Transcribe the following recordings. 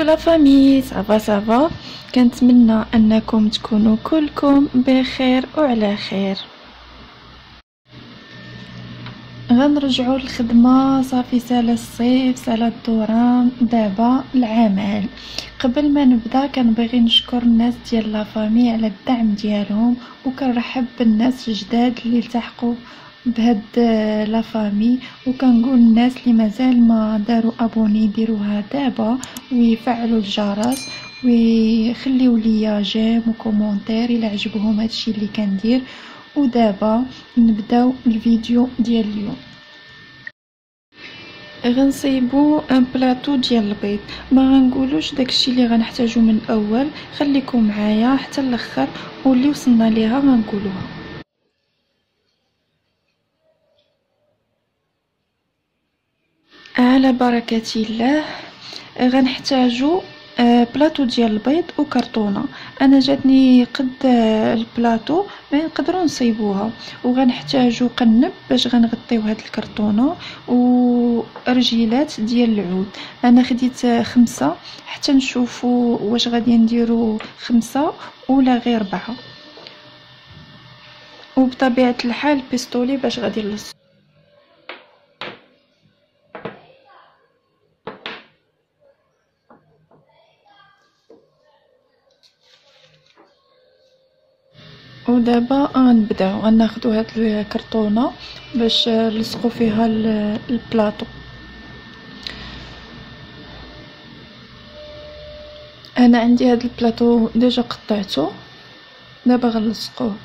كوكو لا فامي، صافا كنتمنى انكم تكونوا كلكم بخير وعلى خير. غنرجعوا للخدمه، صافي سالا الصيف سالا الدوران، دابا العمل. قبل ما نبدا كنبغي نشكر الناس ديال لا فامي على الدعم ديالهم، وكنرحب بالناس الجداد اللي التحقوا بهاد لا فامي، وكنقول الناس اللي مازال ما داروا ابوني يديروها دابا ويفعلوا الجرس ويخليوا لي جيم وكومونتير الى عجبهم هادشي اللي كندير. ودابا نبداو الفيديو ديال اليوم. غنصيبو ان بلاطو ديال البيض، ما غنقولوش داكشي اللي غنحتاجو من الاول، خليكم معايا حتى الاخر واللي وصلنا ليها غنقولوها. على بركه الله غنحتاجو بلاطو ديال البيض وكرتونه. انا جاتني قد البلاطو ما نقدروا نصيبوها، وغنحتاجو قنب باش غنغطيو هاد الكرتونه، ورجلات ديال العود. انا خديت 5 حتى نشوفوا واش غادي نديرو 5 ولا غير 4، وبطبيعه الحال بيستولي باش غادي نلصق. ودابا غنبداو غناخدو هاد الكرتونه باش نلصقو فيها البلاطو. انا عندي هاد البلاطو ديجا قطعته، دابا غنلصقوه.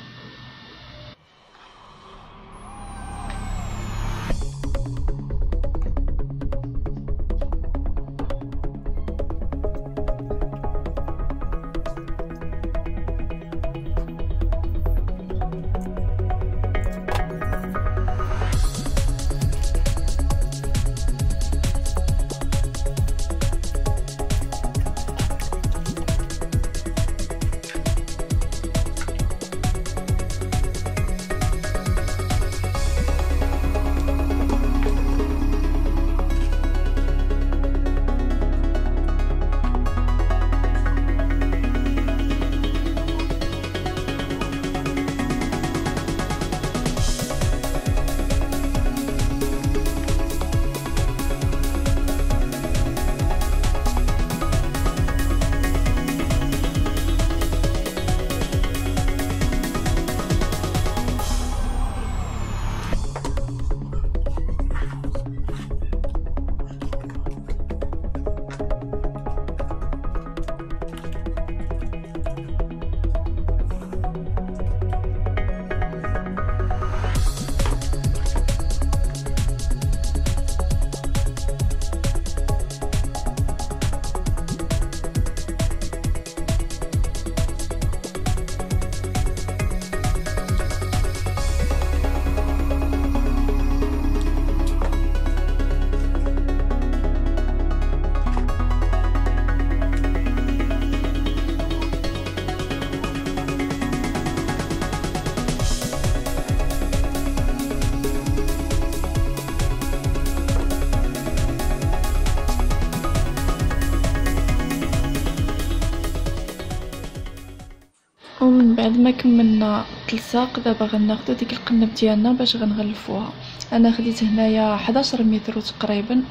ومن بعد ما كملنا التلصاق دابا غناخدو ديك القنب ديالنا باش غنغلفوها. انا خديت هنايا 11 متر تقريبا.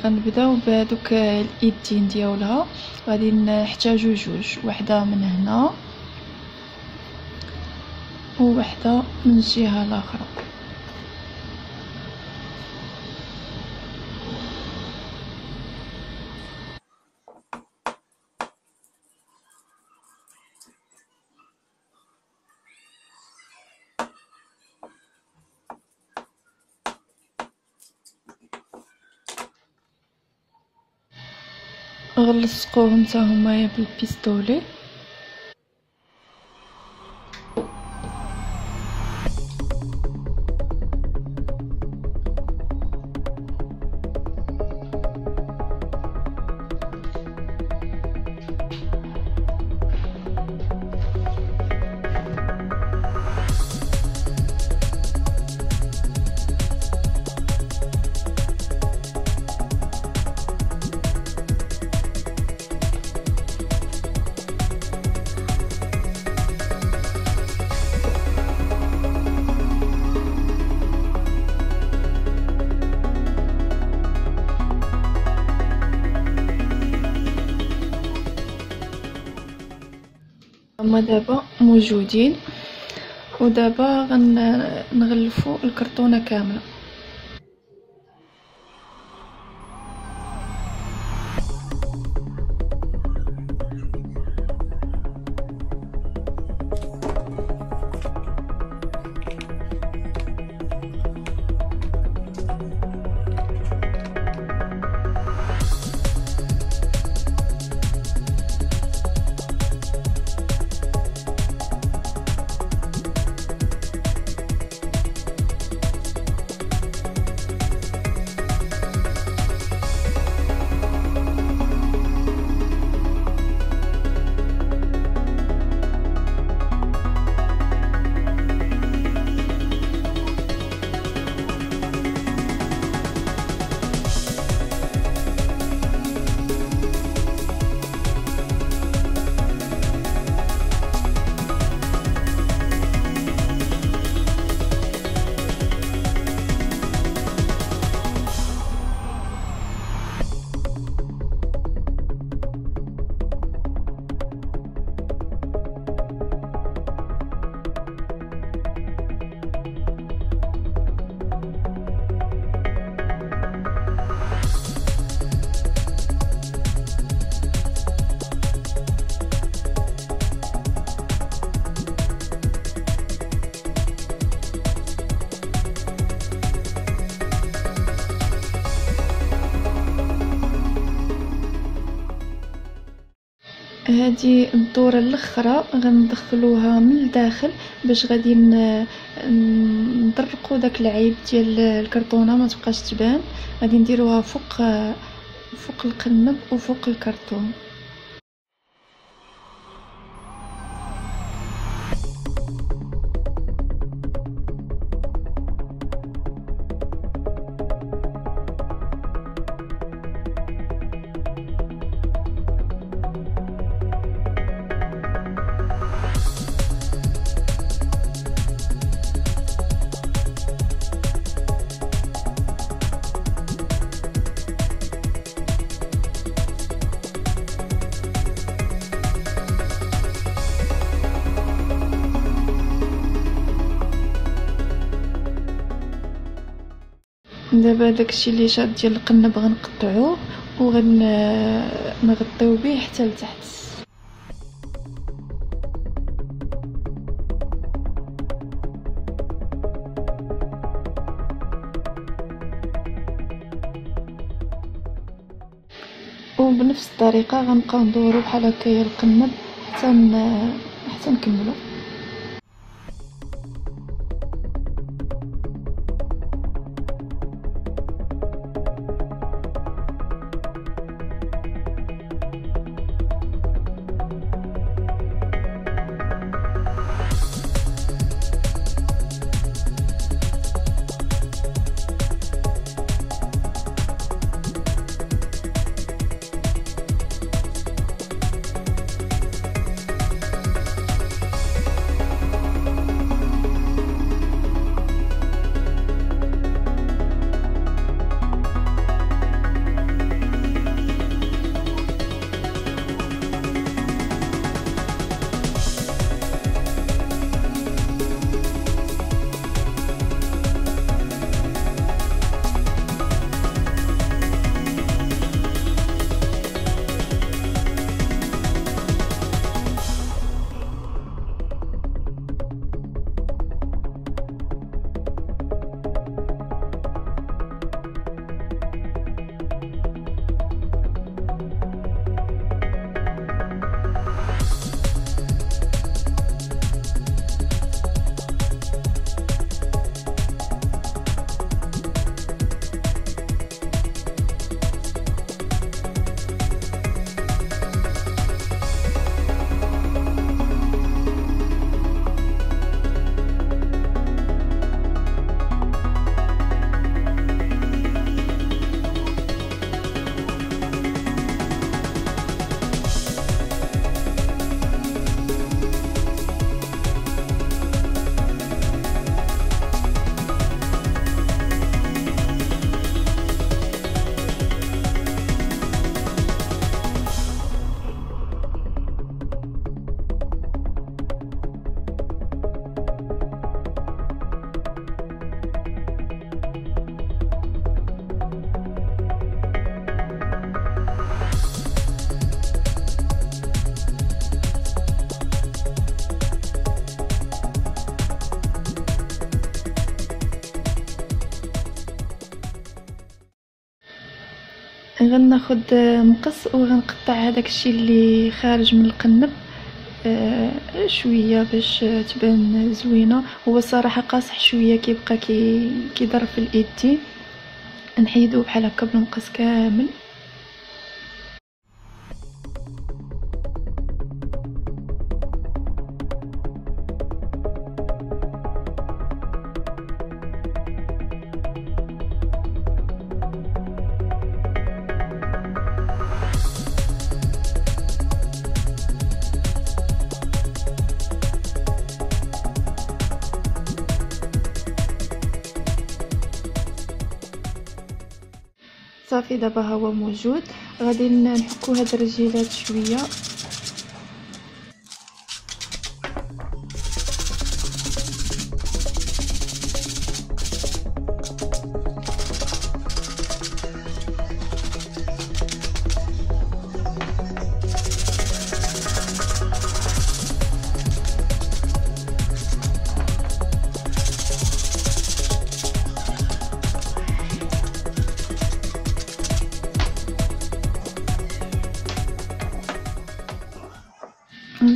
غنبداو بهذوك الايدين ديالها، غادي نحتاجو جوج، وحده من هنا ووحده من الجهه الاخرى. غنلصقوهم حتى هما بالبيستولي. هما دابا موجودين، ودابا غنغلفوا الكرتونه كامله. هذه الدوره الاخرى غندخلوها من الداخل باش غادي نطرقوا داك العيب ديال الكرتونه ما تبقاش تبان. غادي نديروها فوق القنب وفوق الكرتون. دابا داكشي اللي شاد ديال القنب غنقطعوه وغنغطيو به حتى لتحت. وبنفس الطريقه غنبقاو ندورو بحال هكايا القنب حتى نكملو. غناخد مقص وغنقطع هذاك الشيء اللي خارج من القنب شويه باش تبان زوينه. هو الصراحه قاصح شويه، كيبقى كيضر في الايدين. نحيدوه بحال هكا بالمقص كامل. صافي دابا هو موجود. غادي نحكو هاد الرجيلات شويه.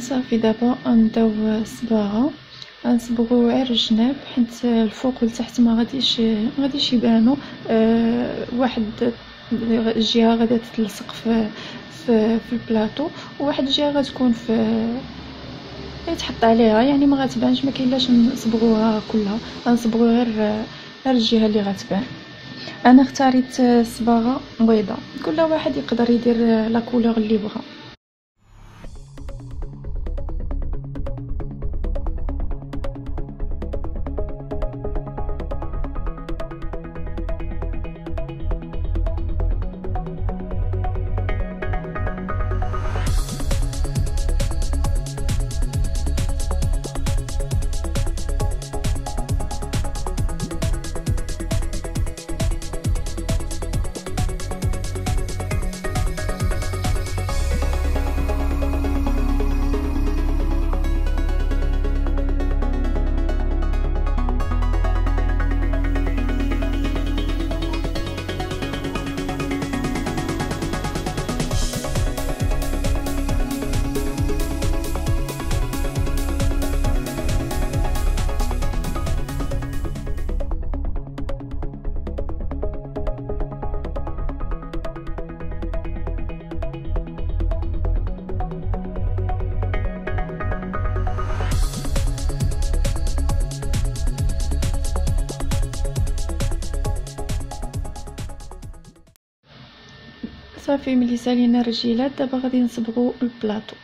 صافي دابا نبداو الصباغه. غنصبغو غير الجناب حيت الفوق والتحت ما غاديش يبانو. واحد الجهه غادي تلصق في البلاطو، وواحد الجهه غتكون في يتحط عليها، يعني ما غتبانش. ما كاينلاش نصبغوها كلها، غنصبغو غير الجهه اللي غتبان. انا اختاريت صباغه بيضاء، كل واحد يقدر يدير لا كولور اللي بغا. صافي ملي سالينا الرجيلات دابا غادي نصبغوا البلاطو.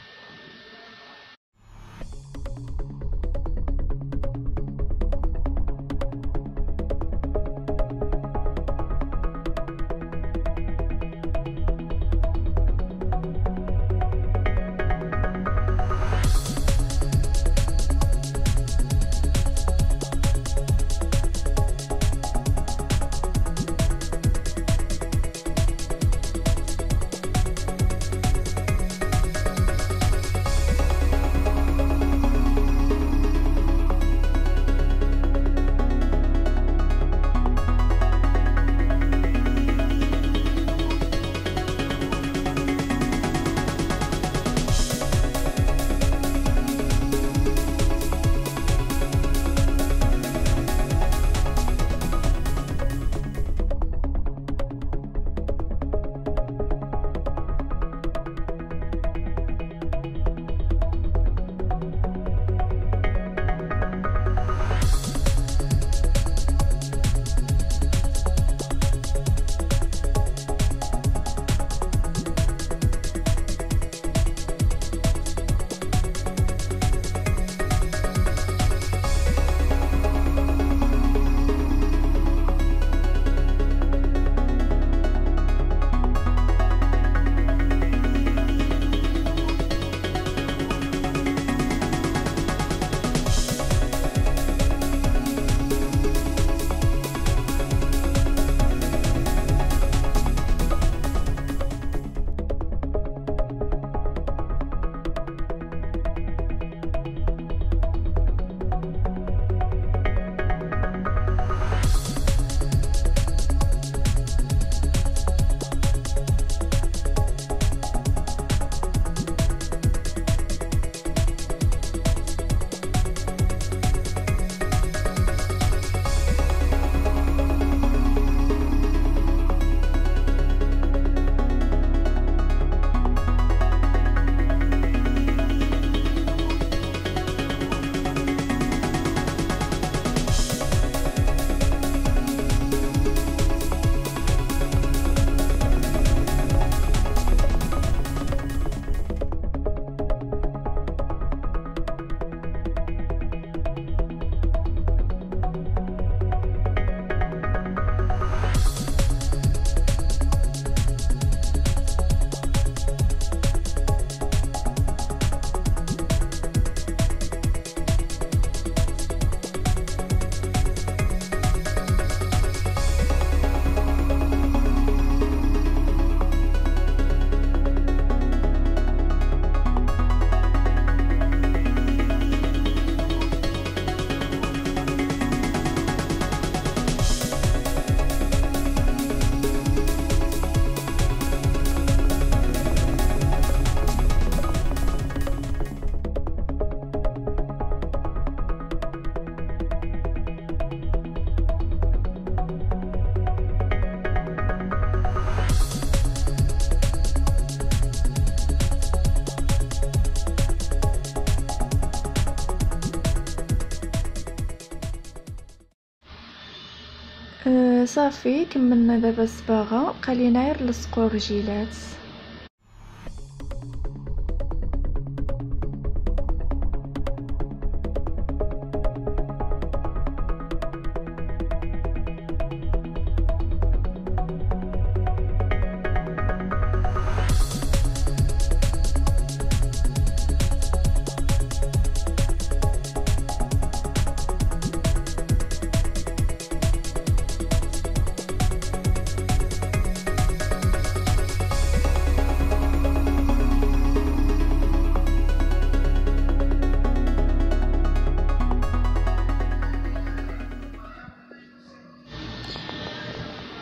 صافي كملنا دابا الصباغه، بقالينا غير لصقو رجيلات.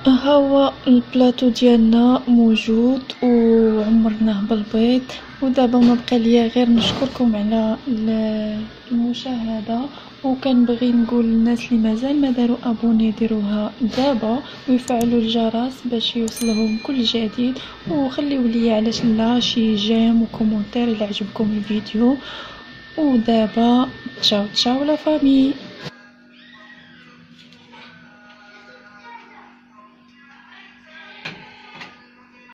ها هو البلاطو ديالنا موجود وعمرناه بالبيض. ودابا ما بقى ليا غير نشكركم على المشاهده، وكنبغي نقول للناس اللي مازال ما داروا ابوني ديروها دابا ويفعلوا الجرس باش يوصلهم كل جديد، وخليوا لي علاش لا شي جيم وكومونتير الا عجبكم الفيديو. ودابا تشاو تشاو لا فامي.